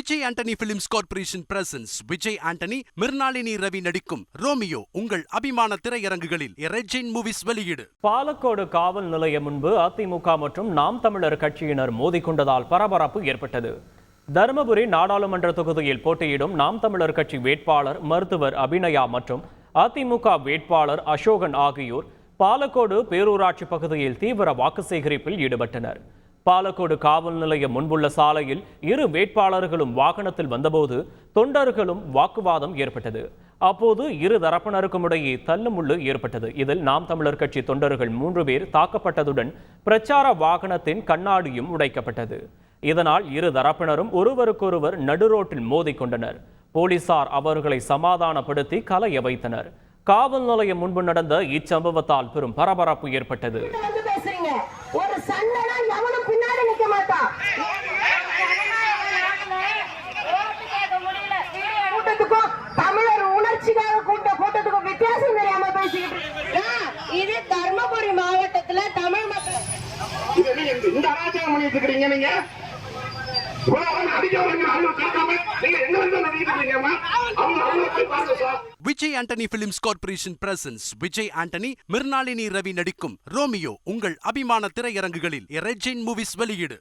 Vijay Antony films corporation presents Vijay Antony, Mrinalini Ravi நடிக்கும் Romeo உங்கள் அபிமான திரையரங்குகளில் ரெஜின் மூவிஸ் வெளியீடு. பாலக்கோடு காவல் நிலையம் முன்பு அதிமுக மற்றும் நாம் தமிழர் கட்சியினர் மோதிக்கொண்டதால் பரபரப்பு ஏற்பட்டது. தருமபுரி நாடாளுமன்ற தொகுதியில் போட்டியிடும் நாம் தமிழர் கட்சி வேட்பாளர் மருத்துவர் அபிநயா மற்றும் அதிமுக வேட்பாளர் அசோகன் ஆகியோர் பாலக்கோடு பேரூராட்சி பகுதியில் தீவிர வாக்கு சேகரிப்பில் ஈடுபட்டனர். பாலக்கோடு காவல் நிலையம் முன்புள்ள சாலையில் இரு வேட்பாளர்களும் வாகனத்தில் வந்தபோது தொண்டர்களும் வாக்குவாதம் ஏற்பட்டது. அப்போது இரு தரப்பினருக்கும் இடையே தள்ளுமுள்ளு ஏற்பட்டது. இதில் நாம் தமிழர் கட்சி தொண்டர்கள் 3 பேர் தாக்கப்பட்டதுடன் பிரச்சார வாகனத்தின் கண்ணாடியும் உடைக்கப்பட்டது. இதனால் இரு தரப்பினரும் ஒருவருக்கொருவர் நடுரோட்டில் மோதிக்கொண்டனர். போலீசார் அவர்களை சமாதானப்படுத்தி கலைய வைத்தனர். காவல் நிலையம் முன்பு நடந்த இச்சம்பவத்தால் பெரும் பரபரப்பு ஏற்பட்டது. ஒரு சண்டைனா எவனும் பின்னாடி நிக்க மாட்டான். கூட்டத்துக்கும் தமிழர் உணர்ச்சிக்காக கூட்டத்துக்கும் வித்தியாசம் தெரியாம பேசிக்கிட்டு இது தர்மபுரி மாவட்டத்துல தமிழ் மக்கள் இந்த அராஜகம் பண்ணிட்டு இருக்கிறீங்க. நீங்க Vijay Antony films corporation presents Vijay Antony, Mrinalini Ravi நடிக்கும் ரோமியோ உங்கள் அபிமான திரையரங்குகளில் ரெஜின் மூவிஸ் வெளியீடு.